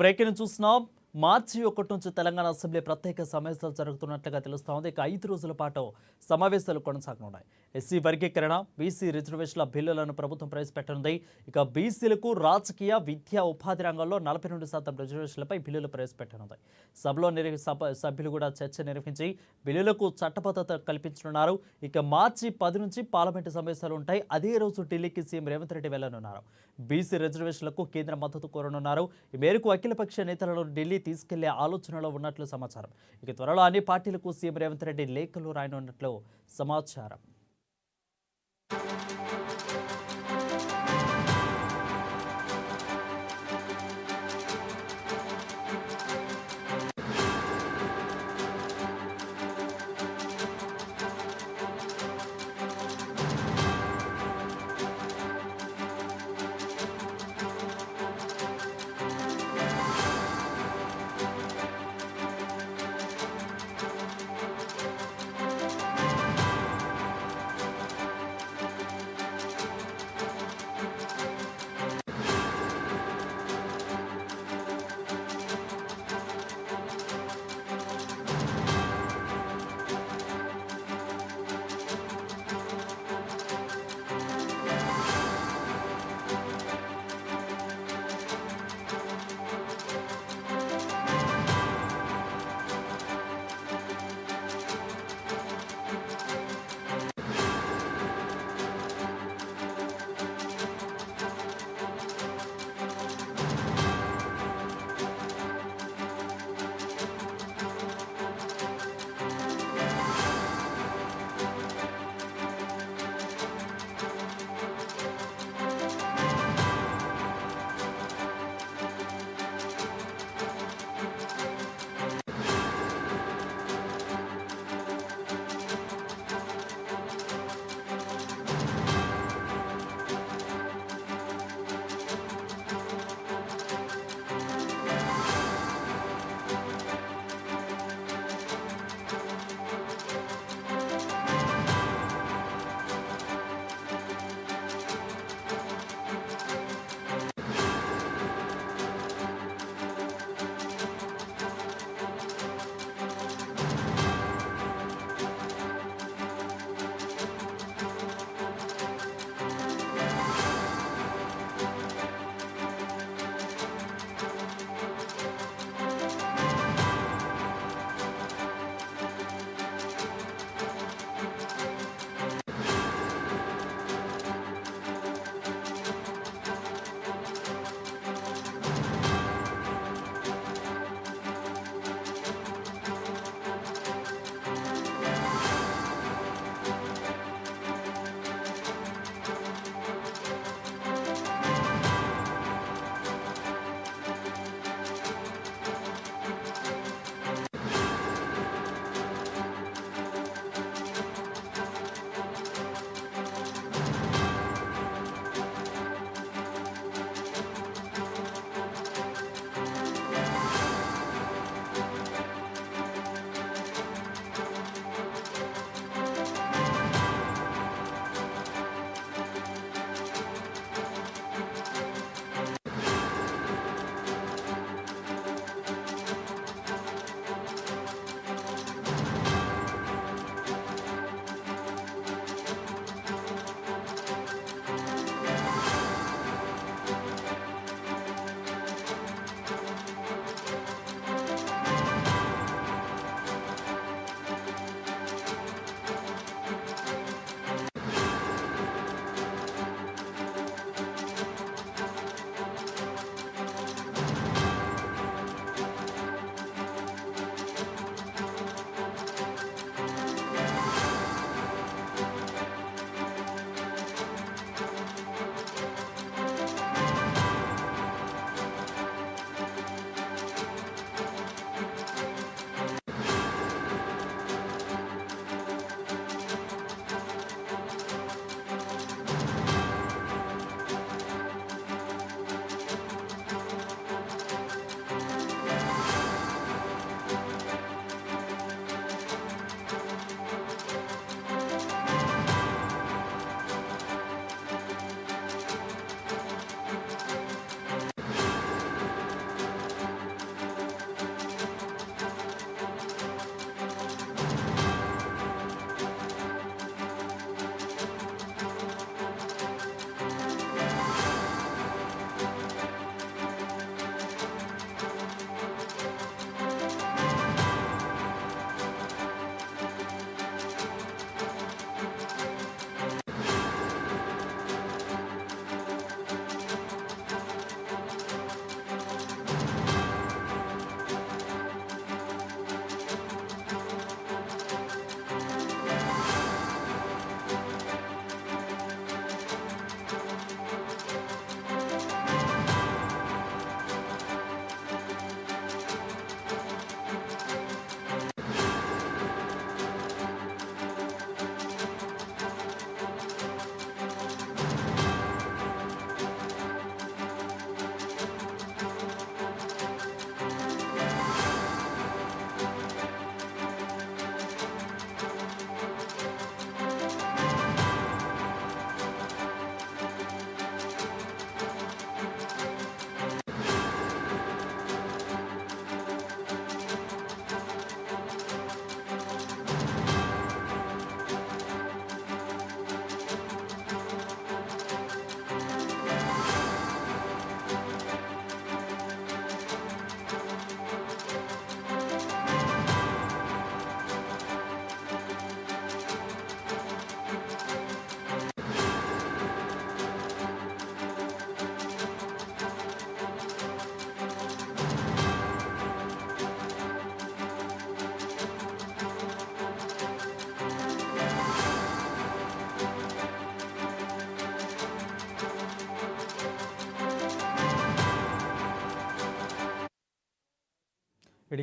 Breaking చూస్తున్నాం. మార్చి 1 నుంచి Telangana assembly ప్రత్యేక సమావేశాలు జరుగుతున్నట్లుగా తెలుస్తోంది. ఇక 5 రోజుల పాటు సమావేశాలు కొనసాగనున్నాయి. ఎస్సీ వర్గీకరణ, బీసీ రిజర్వేషన్ల బిల్లులను ప్రభుత్వం ప్రవేశపెట్టనుంది. ఇక బీసీలకు రాజకీయ, విద్యా, ఉపాధి రంగంలో 42% రిజర్వేషన్లపై బిల్లులు ప్రవేశపెట్టనుంది. సభలో సభ్యులు కూడా చర్చ నిర్వహించి బిల్లులకు చట్టబద్ధత కల్పించనున్నారు. ఇక మార్చి 10 నుంచి పార్లమెంటు సమావేశాలు ఉంటాయి. అదే రోజు ఢిల్లీకి సీఎం రేవంత్ రెడ్డి వెళ్లనున్నారు. బీసీ రిజర్వేషన్లకు కేంద్ర మద్దతు కోరనున్నారు. ఈ మేరకు అఖిలపక్ష నేతలను ఢిల్లీ తీసుకెళ్లే ఆలోచనలో ఉన్నట్లు సమాచారం. ఇక త్వరలో అన్ని పార్టీలకు సీఎం రేవంత్ రెడ్డి లేఖలు రాయనున్నట్లు సమాచారం.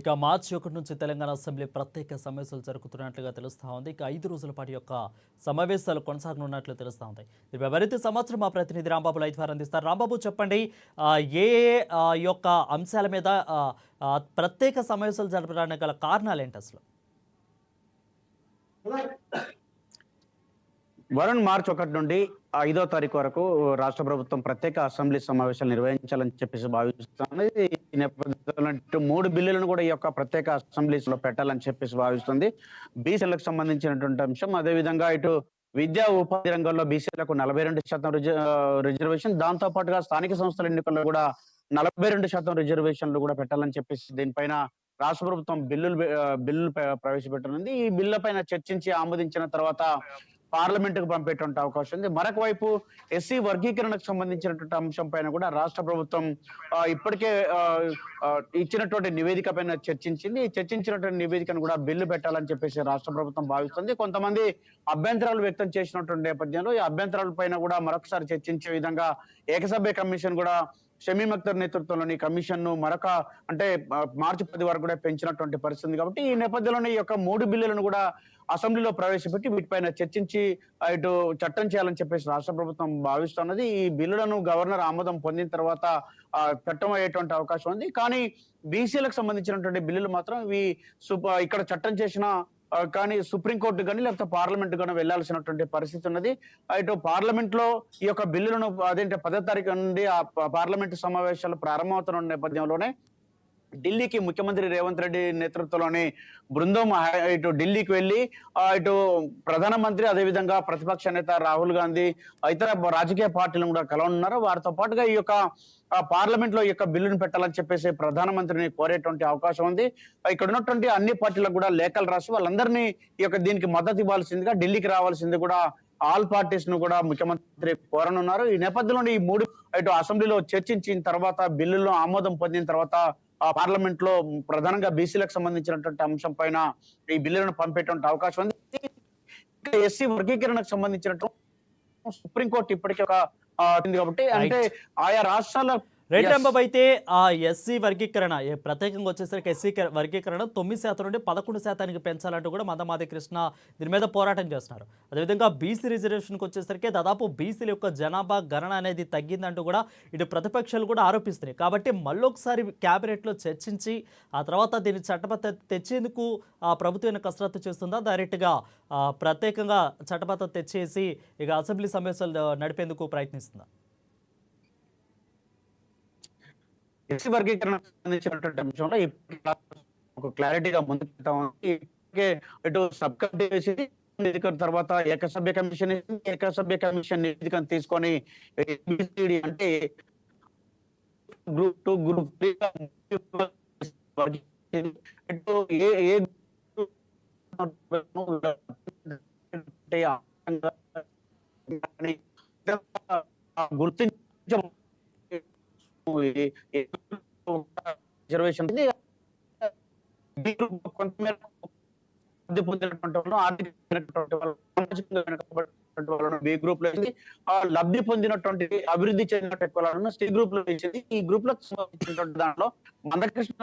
ఇక మార్చి 1 నుంచి తెలంగాణ అసెంబ్లీ ప్రత్యేక సమావేశాలు జరుగుతున్నట్లుగా తెలుస్తా ఉంది. ఇక 5 రోజుల పాటు యొక్క సమావేశాలు కొనసాగనున్నట్లు తెలుస్తా ఉంది. దీనిపై మరింత సమాచారం మా ప్రతినిధి రాంబాబు లైవ్ ద్వారా అందిస్తారు. రాంబాబు చెప్పండి, ఏ ఏ యొక్క అంశాల మీద ప్రత్యేక సమావేశాలు జరపడానికి గల కారణాలు ఏంటి అసలు? వరుణ్, మార్చి 1 నుండి 5వ తారీఖు వరకు రాష్ట్ర ప్రభుత్వం ప్రత్యేక అసెంబ్లీ సమావేశాలు నిర్వహించాలని చెప్పేసి భావిస్తుంది. ఈ నేపథ్యంలో 3 బిల్లులను కూడా ఈ యొక్క ప్రత్యేక అసెంబ్లీలో పెట్టాలని చెప్పేసి భావిస్తుంది. బీసీలకు సంబంధించినటువంటి అంశం, అదేవిధంగా ఇటు విద్యా ఉపాధి రంగంలో బీసీలకు 42% రిజర్వేషన్, దాంతో పాటుగా స్థానిక సంస్థల ఎన్నికల్లో కూడా 42% రిజర్వేషన్లు కూడా పెట్టాలని చెప్పేసి దీనిపైన రాష్ట్ర ప్రభుత్వం బిల్లులు ప్రవేశపెట్టనుంది. ఈ బిల్లు పైన చర్చించి ఆమోదించిన తర్వాత పార్లమెంట్ కు పంపేటువంటి అవకాశం ఉంది. మరొక వైపు ఎస్సీ వర్గీకరణకు సంబంధించినటువంటి అంశం పైన కూడా రాష్ట్ర ప్రభుత్వం ఇప్పటికే ఇచ్చినటువంటి నివేదిక పైన చర్చించింది. చర్చించినటువంటి నివేదికను కూడా బిల్లు పెట్టాలని చెప్పేసి రాష్ట్ర ప్రభుత్వం భావిస్తుంది. కొంతమంది అభ్యంతరాలు వ్యక్తం చేసినటువంటి నేపథ్యంలో ఈ అభ్యంతరాల పైన కూడా మరొకసారి చర్చించే విధంగా ఏకసభ్య కమిషన్ కూడా షమీమ్ అఖ్తర్ నేతృత్వంలోని కమిషన్ ను అంటే మార్చి 10 వరకు కూడా పెంచినటువంటి పరిస్థితి. కాబట్టి ఈ నేపథ్యంలోనే ఈ యొక్క 3 బిల్లులను కూడా అసెంబ్లీలో ప్రవేశపెట్టి వీటిపైన చర్చించి ఇటు చట్టం చేయాలని చెప్పేసి రాష్ట్ర ప్రభుత్వం భావిస్తున్నది. ఈ బిల్లులను గవర్నర్ ఆమోదం పొందిన తర్వాత చట్టం అయ్యేటువంటి అవకాశం ఉంది. కానీ బీసీలకు సంబంధించినటువంటి బిల్లులు మాత్రం ఇక్కడ చట్టం చేసిన కానీ సుప్రీంకోర్టు కానీ లేకపోతే పార్లమెంట్ కానీ వెళ్లాల్సినటువంటి పరిస్థితి ఉన్నది. ఇటు పార్లమెంట్ లో ఈ యొక్క బిల్లులను 10వ తారీఖు నుండి ఆ పార్లమెంటు సమావేశాలు ప్రారంభమవుతున్న నేపథ్యంలోనే ఢిల్లీకి ముఖ్యమంత్రి రేవంత్ రెడ్డి నేతృత్వంలోని బృందం ఇటు ఢిల్లీకి వెళ్లి ఇటు ప్రధానమంత్రి, అదేవిధంగా ప్రతిపక్ష నేత రాహుల్ గాంధీ, ఇతర రాజకీయ పార్టీలను కూడా కలవనున్నారు. వారితో పాటుగా ఈ యొక్క పార్లమెంట్ లో ఈ యొక్క బిల్లును పెట్టాలని చెప్పేసి ప్రధానమంత్రిని కోరేటువంటి అవకాశం ఉంది. ఇక్కడ ఉన్నటువంటి అన్ని పార్టీలకు కూడా లేఖలు రాసి వాళ్ళందరినీ ఈ యొక్క దీనికి మద్దతు ఇవ్వాల్సిందిగా, ఢిల్లీకి రావాల్సింది కూడా ఆల్ పార్టీస్ ను కూడా ముఖ్యమంత్రి కోరనున్నారు. ఈ నేపథ్యంలో ఈ 3 ఇటు అసెంబ్లీలో చర్చించిన తర్వాత బిల్లులను ఆమోదం పొందిన తర్వాత పార్లమెంట్ లో ప్రధానంగా బీసీలకు సంబంధించినటువంటి అంశం పైన ఈ బిల్లులను పంపేటువంటి అవకాశం ఉంది. ఎస్సీ వర్గీకరణకు సంబంధించినటువంటి సుప్రీంకోర్టు ఇప్పటికే కాబట్టి అంటే ఆయా రాష్ట్రాల రైట్ రాంబాబు, అయితే ఆ ఎస్సీ వర్గీకరణ ప్రత్యేకంగా వచ్చేసరికి ఎస్సీ వర్గీకరణ 9% నుండి 11% పెంచాలంటూ కూడా మందమాది కృష్ణ దీని మీద పోరాటం చేస్తున్నారు. అదేవిధంగా బీసీ రిజర్వేషన్కి వచ్చేసరికి దాదాపు బీసీల యొక్క జనాభా గణన అనేది తగ్గిందంటూ కూడా ఇటు ప్రతిపక్షాలు కూడా ఆరోపిస్తున్నాయి. కాబట్టి మళ్ళొకసారి క్యాబినెట్లో చర్చించి ఆ తర్వాత దీన్ని చట్టబద్ధత తెచ్చేందుకు ప్రభుత్వం కసరత్తు చేస్తుందా, డైరెక్ట్గా ప్రత్యేకంగా చట్టబద్ధత తెచ్చేసి ఇక అసెంబ్లీ సమావేశాలు నడిపేందుకు ప్రయత్నిస్తుందా? ఎస్సీ వర్గీకరణ సంబంధించినటువంటి అంశంలో ఒక క్లారిటీగా ముందుకు ఇటు సబ్ కమిటీ వేసింది. తర్వాత ఏకసభ్య కమిషన్ నివేదికను తీసుకొని అంటే గ్రూప్ 2, గ్రూప్ 3 గుర్తించ రిజర్వేషన్ కొంతమేర పొందినటువంటి వాళ్ళు, ఆర్థికమైనటువంటి వాళ్ళు, వాళ్ళను బి గ్రూప్ లో వేసింది. లబ్ధి పొందినటువంటి అభివృద్ధి చెందినటువంటి వాళ్ళను సి గ్రూప్ లో వేసింది. ఈ గ్రూప్ లో సంబంధించినటువంటి దాంట్లో మందకృష్ణ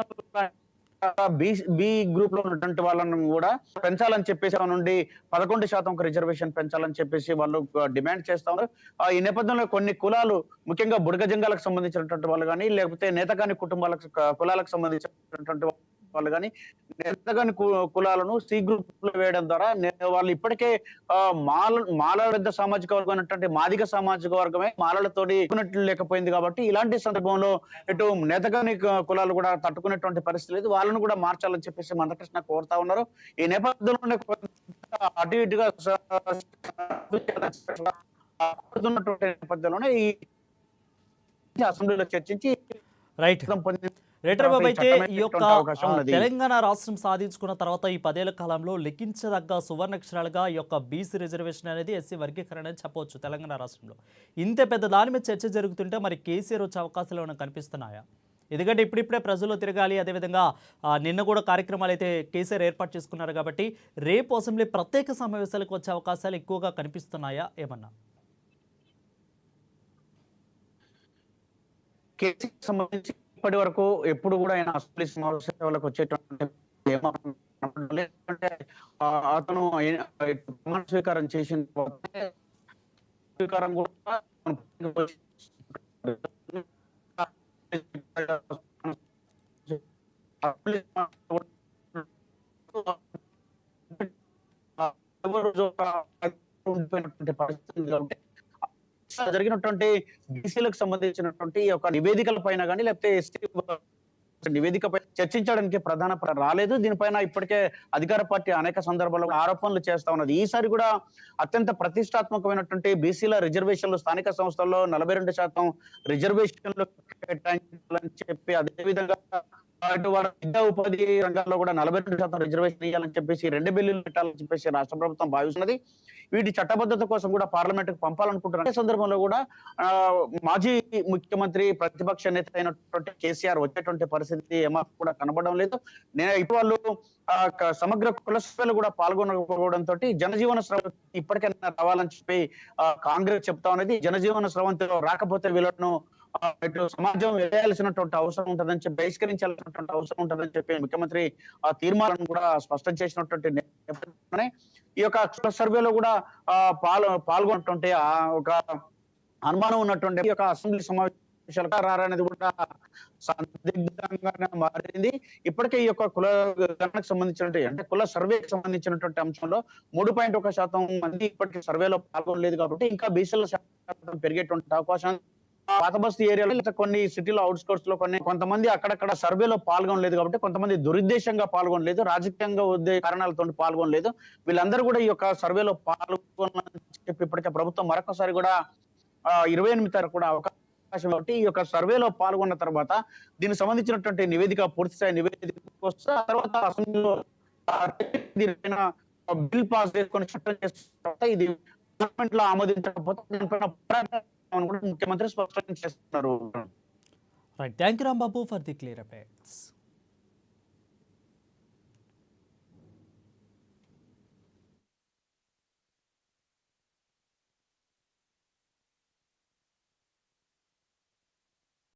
బి గ్రూప్ లో ఉన్నటువంటి వాళ్ళను కూడా పెంచాలని చెప్పేసి నుండి 11% రిజర్వేషన్ పెంచాలని చెప్పేసి వాళ్ళు డిమాండ్ చేస్తా ఉన్నారు. ఈ నేపథ్యంలో కొన్ని కులాలు, ముఖ్యంగా బుడగ జంగాలకు సంబంధించినటువంటి వాళ్ళు కానీ, లేకపోతే నేతగాని కులాలకు సంబంధించినటువంటి వాళ్ళు కానీ, నేతగాని కులాలను సి గ్రూప్ లో వేయడం ద్వారా వాళ్ళు ఇప్పటికే మాలల సామాజిక వర్గం అయినటువంటి మాదిగ సామాజిక వర్గమే మాలలతోటి లేకపోయింది. కాబట్టి ఇలాంటి సందర్భంలో ఇటు నేతగాని కులాలు కూడా తట్టుకునేటువంటి పరిస్థితి లేదు. వాళ్ళను కూడా మార్చాలని చెప్పేసి మందకృష్ణ కోరుతా ఉన్నారు. ఈ నేపథ్యంలో అటు ఇటుగా నేపథ్యంలోనే ఈ అసెంబ్లీలో చర్చించి రైట్ బాబు, అయితే ఈ యొక్క తెలంగాణ రాష్ట్రం సాధించుకున్న తర్వాత ఈ 10 ఏళ్ల కాలంలో లెక్కించదగ్గ సువర్ణాక్షరాలుగా ఈ యొక్క బీసీ రిజర్వేషన్ అనేది, ఎస్సీ వర్గీకరణ అని చెప్పవచ్చు. తెలంగాణ రాష్ట్రంలో ఇంత పెద్ద దాని మీద చర్చ జరుగుతుంటే మరి కేసీఆర్ వచ్చే అవకాశాలు ఏమైనా కనిపిస్తున్నాయా? ఎందుకంటే ఇప్పుడిప్పుడే ప్రజల్లో తిరగాలి, అదేవిధంగా నిన్న కూడా కార్యక్రమాలు అయితే కేసీఆర్ ఏర్పాటు చేసుకున్నారు. కాబట్టి రేపు అసెంబ్లీ ప్రత్యేక సమావేశాలకు వచ్చే అవకాశాలు ఎక్కువగా కనిపిస్తున్నాయా ఏమన్నా? కేసీఆర్ సంబంధించి ఇప్పటి వరకు ఎప్పుడు కూడా ఆయన అసెంబ్లీ సమావేశాలకు వచ్చేటువంటి లేదంటే అతను ప్రమాణ స్వీకారం చేసిన స్వీకారం కూడా ఉండిపోయినటువంటి పరిస్థితి కాబట్టి జరిగినటువంటి బీసీలకు సంబంధించినటువంటి ఒక నివేదికల పైన కానీ లేకపోతే ఎస్టీ నివేదికపై చర్చించడానికి రాలేదు. దీనిపైన ఇప్పటికే అధికార పార్టీ అనేక సందర్భాల్లో ఆరోపణలు చేస్తా ఉన్నది. ఈసారి కూడా అత్యంత ప్రతిష్టాత్మకమైనటువంటి బీసీల రిజర్వేషన్లు స్థానిక సంస్థల్లో 42% రిజర్వేషన్లు కేటాయించాలని చెప్పి, అదేవిధంగా వారి విద్యా ఉపాధి రంగాల్లో కూడా 42% రిజర్వేషన్ ఇవ్వాలని చెప్పేసి 2 బిల్లులు పెట్టాలని చెప్పేసి రాష్ట్ర ప్రభుత్వం భావిస్తున్నది. వీటి చట్టబద్ధత కోసం కూడా పార్లమెంట్ కు పంపాలనుకుంటున్నారు. ఈ సందర్భంలో కూడా మాజీ ముఖ్యమంత్రి ప్రతిపక్ష నేత అయినటువంటి కేసీఆర్ వచ్చేటువంటి పరిస్థితి ఏమాత్రం కూడా కనబడడం లేదు. ఇటు వాళ్ళు సమగ్ర కుల సర్వేలో కూడా పాల్గొనకపోవడంతో జనజీవన స్రవంతి ఇప్పటికైనా రావాలని చెప్పి కాంగ్రెస్ చెప్తా ఉన్నది. జనజీవన స్రవంతిలో రాకపోతే వీళ్ళను ఇటు సమాజం వేయాల్సినటువంటి అవసరం ఉంటుందని చెప్పి, బహిష్కరించాల్సినటువంటి అవసరం ఉంటుందని చెప్పి ముఖ్యమంత్రి ఆ తీర్మానం కూడా స్పష్టం చేసినటువంటి నేపథ్యంలోనే ఈ యొక్క సర్వేలో కూడా పాల్గొన్నటువంటి ఒక అనుమానం ఉన్నటువంటి ఈ యొక్క అసెంబ్లీ సమావేశాలకు రారనేది కూడా సందిగ్ధంగా మారింది. ఇప్పటికే ఈ యొక్క కుల గణనకు సంబంధించినటువంటి అంటే కుల సర్వేకి సంబంధించినటువంటి అంశంలో 3.1% మంది ఇప్పటికీ సర్వేలో పాల్గొనలేదు కాబట్టి ఇంకా బీసీల శాతం పెరిగేటువంటి అవకాశం పాత బస్తీ ఏరియాలో కొన్ని సిటీలో అవుట్స్కర్ట్స్ లో కొంతమంది అక్కడక్కడ సర్వేలో పాల్గొనలేదు కాబట్టి, కొంతమంది దురుద్దేశంగా పాల్గొనలేదు, రాజకీయంగా కారణాలతో పాల్గొనలేదు. వీళ్ళందరూ కూడా ఈ యొక్క సర్వేలో పాల్గొనాలని చెప్పి ఇప్పటికే ప్రభుత్వం మరొకసారి కూడా 28 తారీఖు కూడా అవకాశం కాబట్టి ఈ యొక్క సర్వేలో పాల్గొన్న తర్వాత దీనికి సంబంధించినటువంటి నివేదిక పూర్తి స్థాయి నివేదిక వస్తే ఆ తర్వాత అసెంబ్లీలో దీనిపైన బిల్ పాస్ చేసుకొని చట్టం చేసిన తర్వాత ఇది పార్లమెంట్ లో ఆమోదించకపోతే దీనిపైన ముఖ్యమంత్రి స్పష్టం చేస్తున్నారు. Right, thank you Rambabu for the clear updates.